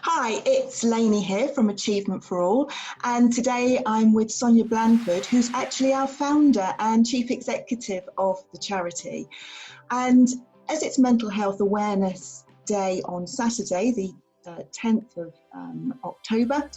Hi, it's Lainey here from Achievement for All, and today I'm with Sonia Blandford, who's actually our founder and chief executive of the charity. And as it's Mental Health Awareness Day on Saturday, the 10th of October,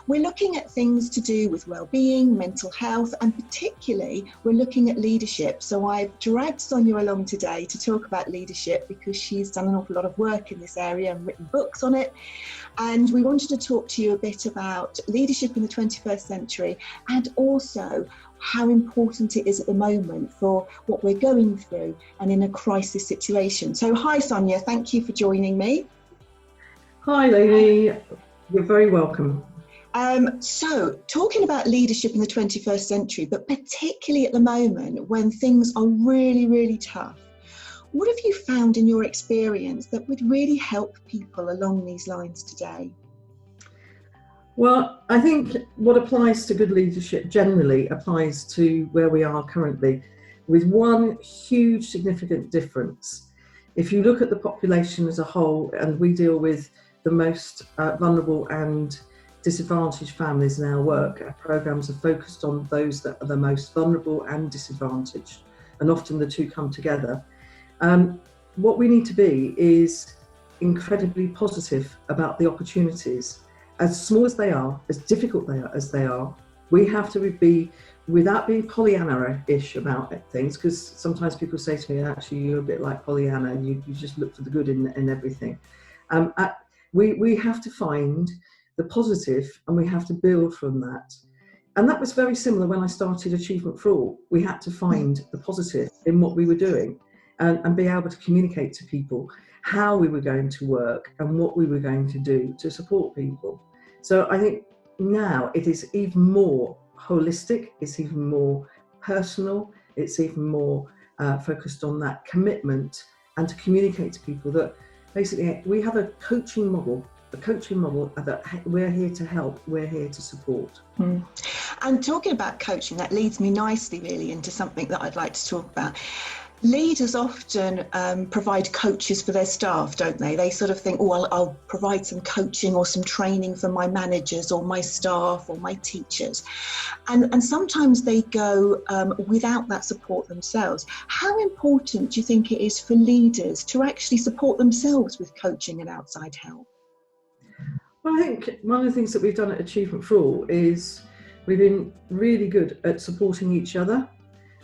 we're looking at things to do with well-being, mental health, and particularly we're looking at leadership. So I've dragged Sonia along today to talk about leadership because she's done an awful lot of work in this area and written books on it. And we wanted to talk to you a bit about leadership in the 21st century and also how important it is at the moment for what we're going through and in a crisis situation. So hi Sonia, thank you for joining me. Hi Lainey, you're very welcome. So talking about leadership in the 21st century, but particularly at the moment when things are really, really tough, what have you found in your experience that would really help people along these lines today? Well, I think what applies to good leadership generally applies to where we are currently, with one huge significant difference. If you look at the population as a whole, and we deal with the most vulnerable and disadvantaged families in our work, our programs are focused on those that are the most vulnerable and disadvantaged, and often the two come together. What we need to be is incredibly positive about the opportunities, as small as they are, as difficult as they are. We have to be, without being Pollyanna-ish about things, because sometimes people say to me, actually, you're a bit like Pollyanna, you just look for the good in everything. We have to find the positive and we have to build from that. And that was very similar when I started Achievement for All. We had to find the positive in what we were doing and be able to communicate to people how we were going to work and what we were going to do to support people. So I think now it is even more holistic, it's even more personal, it's even more focused on that commitment and to communicate to people that basically we have a coaching model that we're here to help, we're here to support. And talking about coaching, that leads me nicely really into something that I'd like to talk about. Leaders often provide coaches for their staff, don't they? They sort of think, oh, I'll provide some coaching or some training for my managers or my staff or my teachers. And sometimes they go without that support themselves. How important do you think it is for leaders to actually support themselves with coaching and outside help? Well, I think one of the things that we've done at Achievement for All is we've been really good at supporting each other.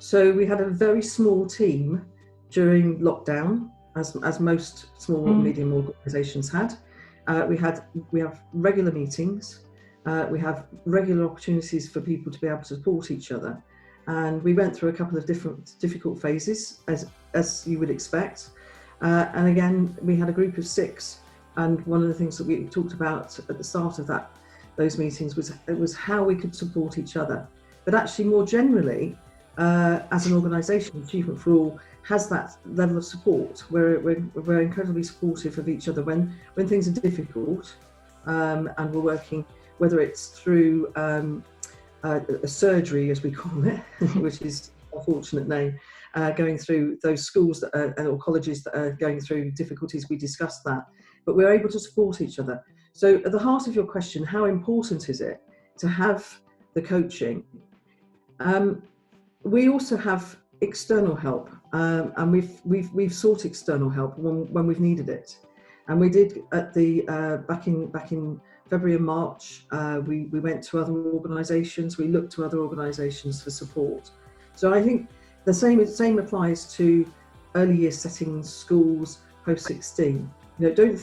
So we had a very small team during lockdown, as most small and medium organisations had. We have regular meetings. We have regular opportunities for people to be able to support each other. And we went through a couple of difficult phases, as you would expect. And again, we had a group of 6. And one of the things that we talked about at the start of those meetings was how we could support each other. But actually, more generally, as an organisation, Achievement for All has that level of support where we're incredibly supportive of each other when things are difficult, and we're working, whether it's through a surgery, as we call it, which is a fortunate name, going through those schools or colleges that are going through difficulties. We discussed that, but we're able to support each other. So at the heart of your question, how important is it to have the coaching? We also have external help, and we've sought external help when we've needed it, and we did at the back in February and March. We went to other organisations. We looked to other organisations for support. So I think the same applies to early year settings, schools, post 16. You know, don't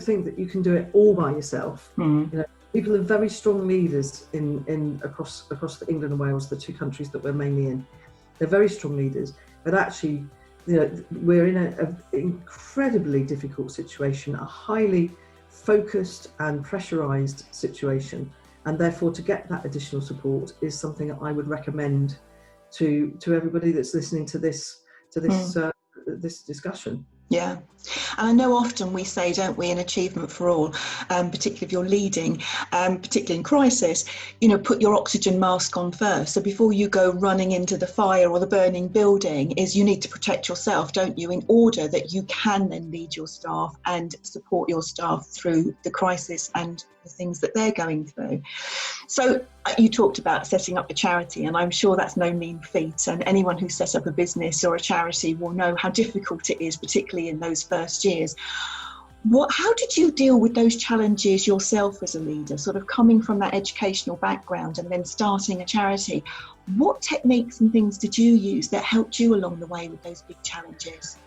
think that you can do it all by yourself. You know, people are very strong leaders across England and Wales, the 2 countries that we're mainly in. They're very strong leaders, but actually, you know, we're in an incredibly difficult situation, a highly focused and pressurised situation, and therefore to get that additional support is something that I would recommend to everybody that's listening to this discussion. Yeah. And I know often we say, don't we, in Achievement for All, particularly if you're leading, particularly in crisis, you know, put your oxygen mask on first. So before you go running into the fire or the burning building, is you need to protect yourself, don't you, in order that you can then lead your staff and support your staff through the crisis and the things that they're going through. So you talked about setting up a charity, and I'm sure that's no mean feat, and anyone who sets up a business or a charity will know how difficult it is, particularly in those first years. How did you deal with those challenges yourself as a leader, sort of coming from that educational background and then starting a charity? What techniques and things did you use that helped you along the way with those big challenges?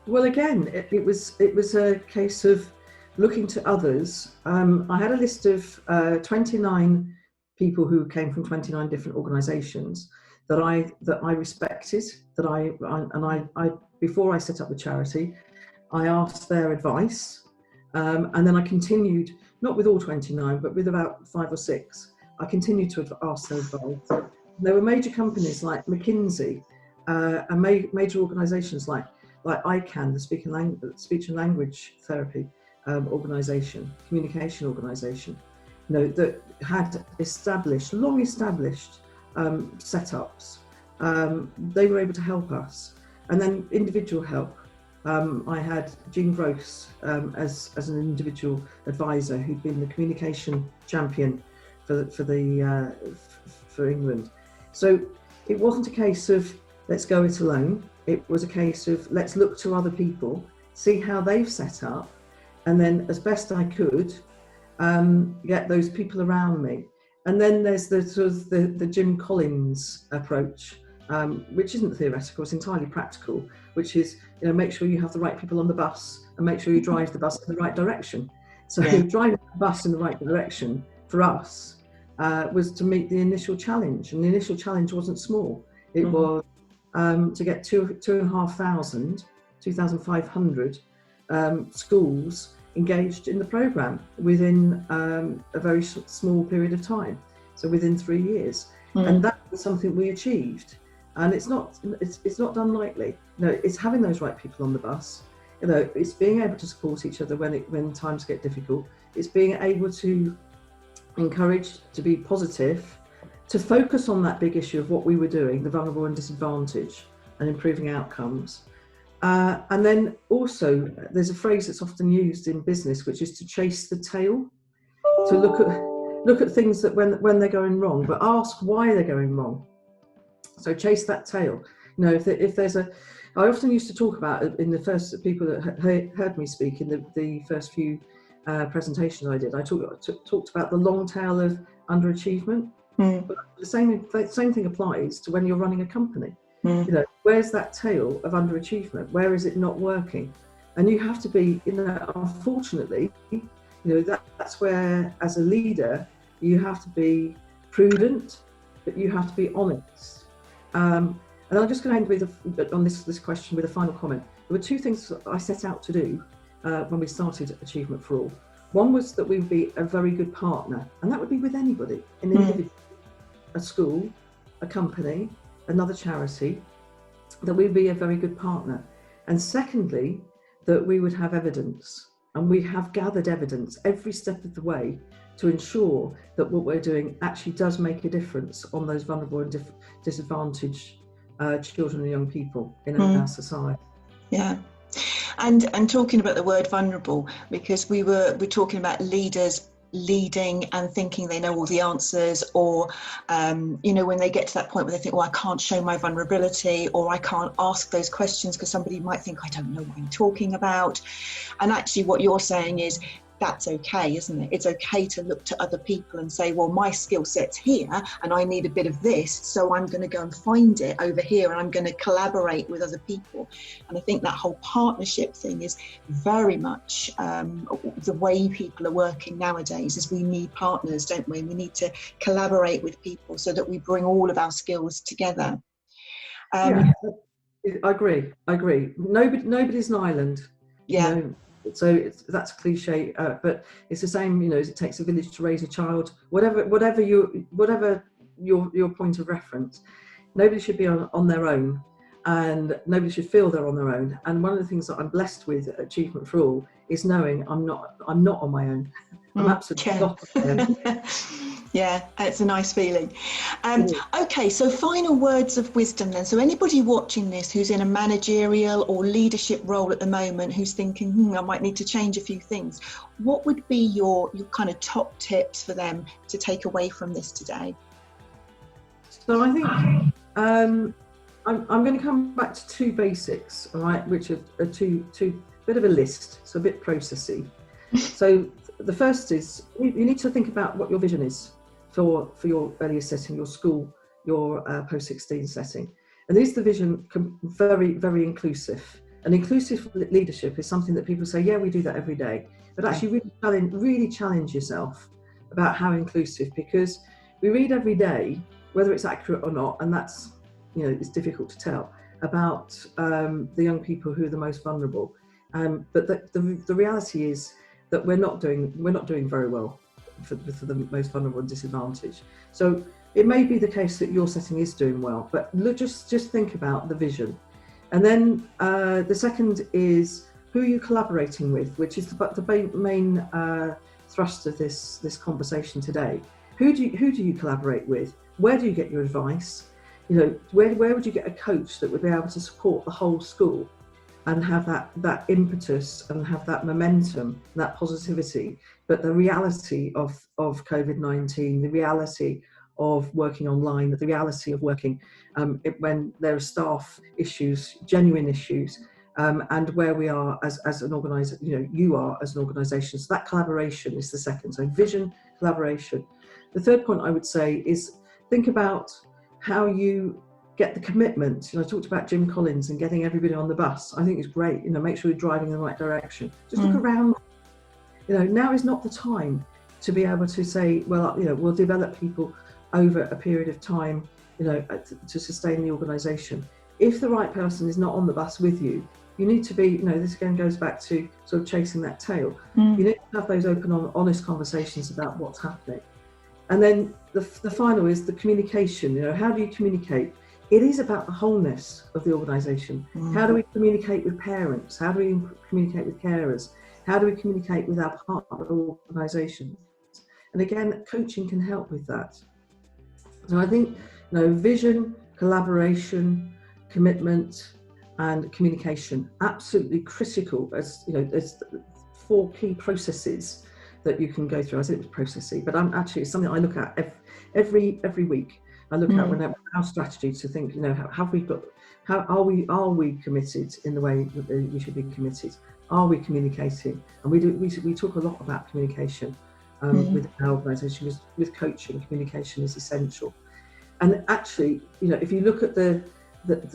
Well, again, it was a case of looking to others. I had a list of 29 people who came from 29 different organisations that I respected. Before I set up the charity, I asked their advice, and then I continued, not with all 29, but with about 5 or 6. I continued to ask their advice. There were major companies like McKinsey, and major organisations like ICANN, the speech and language therapy organisation, communication organisation, you know, that had long established setups. They were able to help us, and then individual help. I had Jean Gross as an individual advisor who'd been the communication champion for England. So it wasn't a case of let's go it alone. It was a case of let's look to other people, see how they've set up, and then as best I could get those people around me. And then there's the sort of the Jim Collins approach, which isn't theoretical, it's entirely practical, which is, you know, make sure you have the right people on the bus and make sure you drive the bus in the right direction. So driving the bus in the right direction for us was to meet the initial challenge, and the initial challenge wasn't small. It was to get 2,500 schools engaged in the programme within a very small period of time, so within 3 years. And that was something we achieved, and it's not done lightly. You know, it's having those right people on the bus. You know, it's being able to support each other when times get difficult. It's being able to encourage, to be positive, to focus on that big issue of what we were doing, the vulnerable and disadvantaged, and improving outcomes. And then also, there's a phrase that's often used in business, which is to chase the tail, to look at things that when they're going wrong, but ask why they're going wrong. So chase that tail. You know, if there's I often used to talk about in the first people that heard me speak in the first few presentations I did. I talked about the long tail of underachievement. But the same thing applies to when you're running a company. You know, where's that tail of underachievement? Where is it not working? And you have to be, you know, unfortunately, you know, that's where, as a leader, you have to be prudent, but you have to be honest. And I'm just going to end on this question with a final comment. There were 2 things that I set out to do when we started Achievement for All. One was that we would be a very good partner, and that would be with anybody, an individual, a school, a company, another charity, that we'd be a very good partner. And secondly, that we would have evidence, and we have gathered evidence every step of the way to ensure that what we're doing actually does make a difference on those vulnerable and disadvantaged children and young people in our society. Yeah. And talking about the word vulnerable, because we're talking about leaders leading and thinking they know all the answers, or you know, when they get to that point where they think, well, I can't show my vulnerability, or I can't ask those questions because somebody might think I don't know what I'm talking about. And actually what you're saying is that's okay, isn't it? It's okay to look to other people and say, well, my skill set's here and I need a bit of this, so I'm going to go and find it over here, and I'm going to collaborate with other people. And I think that whole partnership thing is very much the way people are working nowadays, is we need partners, don't we? We need to collaborate with people so that we bring all of our skills together. I agree. Nobody's an island. Yeah. You know? So that's a cliche, but it's the same. You know, it takes a village to raise a child. Whatever your point of reference, nobody should be on their own. and nobody should feel they're on their own. And one of the things that I'm blessed with at Achievement for All is knowing I'm not on my own. I'm absolutely not on my own. Yeah, it's a nice feeling. Okay, so final words of wisdom then. So anybody watching this who's in a managerial or leadership role at the moment, who's thinking, I might need to change a few things, what would be your kind of top tips for them to take away from this today? So I think I'm going to come back to two basics, all right, which are two bit of a list, so a bit processy. So the first is you need to think about what your vision is for your earlier setting, your school, your post-16 setting. And is the vision very, very inclusive? And inclusive leadership is something that people say, yeah, we do that every day. But actually really challenge yourself about how inclusive, because we read every day, whether it's accurate or not, and that's, it's difficult to tell, about the young people who are the most vulnerable. But the reality is that we're not doing very well for the most vulnerable and disadvantaged. So it may be the case that your setting is doing well, but just think about the vision. And then the second is, who are you collaborating with, which is the main thrust of this conversation today. Who do you collaborate with? Where do you get your advice? Where would you get a coach that would be able to support the whole school and have that impetus and have that momentum, that positivity? But the reality of COVID-19, the reality of working online, the reality of working when there are staff issues, genuine issues, and where we are as an organisation, you are as an organisation. So that collaboration is the second. So vision, collaboration. The third point I would say is think about how you get the commitment. I talked about Jim Collins and getting everybody on the bus. I think it's great. Make sure you're driving in the right direction. Just look around. Now is not the time to be able to say, well, we'll develop people over a period of time, to sustain the organisation. If the right person is not on the bus with you, you need to be, this again goes back to sort of chasing that tail. You need to have those open, honest conversations about what's happening. And then the final is the communication. How do you communicate? It is about the wholeness of the organisation. How do we communicate with parents? How do we communicate with carers? How do we communicate with our partner organisations? And again, coaching can help with that. So I think, vision, collaboration, commitment, and communication, absolutely critical as four key processes that you can go through. I said it was processy, but it's something I look at every week. I look at when our strategy to think, are we committed in the way that we should be committed? Are we communicating? And we talk a lot about communication with our organisation. With coaching, communication is essential. And actually, if you look at the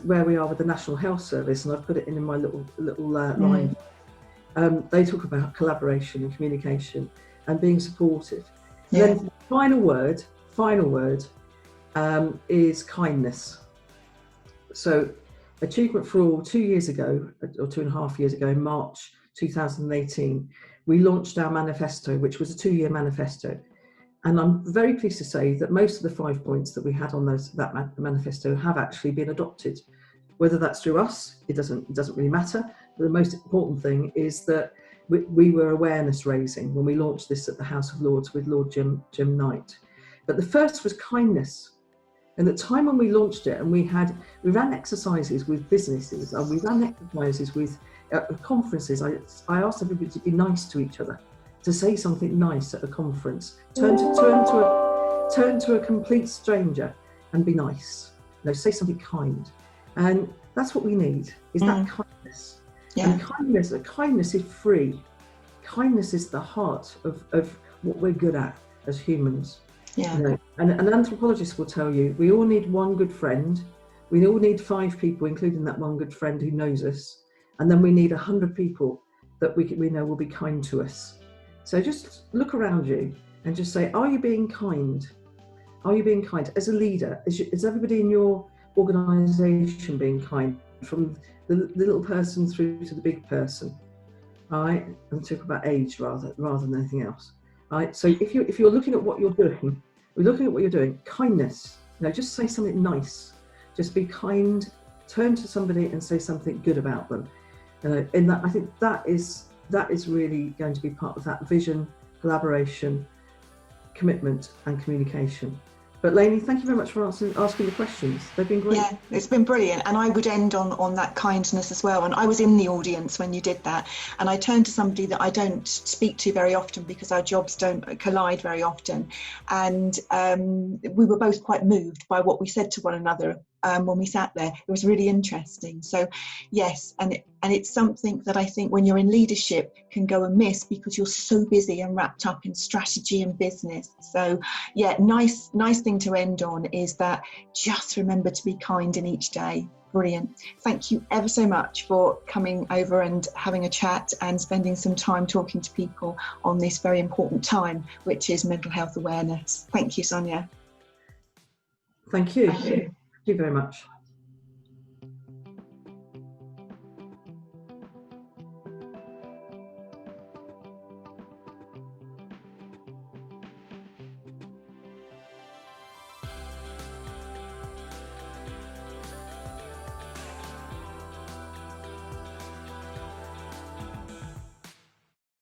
where we are with the National Health Service, and I've put it in my little line, they talk about collaboration and communication and being supportive. Yeah. Then the final word is kindness. So Achievement for All 2 years ago, or 2.5 years ago, in March 2018, we launched our manifesto, which was a 2-year manifesto. And I'm very pleased to say that most of the 5 points that we had on that manifesto have actually been adopted. Whether that's through us, it doesn't really matter. But the most important thing is that we were awareness raising when we launched this at the House of Lords with Lord Jim Knight. But the first was kindness. And the time when we launched it, and we ran exercises with businesses, and we ran exercises with conferences. I asked everybody to be nice to each other, to say something nice at a conference, turn to a complete stranger and be nice. Say something kind, and that's what we need. Is that kindness? Yeah. And kindness is free. Kindness is the heart of what we're good at as humans. Yeah. And an anthropologist will tell you we all need one good friend. We all need 5 people, including that one good friend who knows us, and then we need 100 people that we know will be kind to us. So just look around you and just say, are you being kind? Are you being kind as a leader? Is everybody in your organisation being kind, from the little person through to the big person? All right, and talk about age rather than anything else. All right, so if you're looking at what you're doing, kindness. Just say something nice. Just be kind turn to somebody and say something good about them. In that, I think that is really going to be part of that vision, collaboration, commitment and communication. But Lainey, thank you very much for asking the questions. They've been great. Yeah, it's been brilliant. And I would end on that kindness as well. And I was in the audience when you did that. And I turned to somebody that I don't speak to very often because our jobs don't collide very often. And we were both quite moved by what we said to one another when we sat there. It was really interesting. So yes, and it's something that I think when you're in leadership can go amiss because you're so busy and wrapped up in strategy and business. So yeah, nice thing to end on is that just remember to be kind in each day. Brilliant. Thank you ever so much for coming over and having a chat and spending some time talking to people on this very important time, which is mental health awareness. Thank you, Sonia. Thank you. Thank you very much.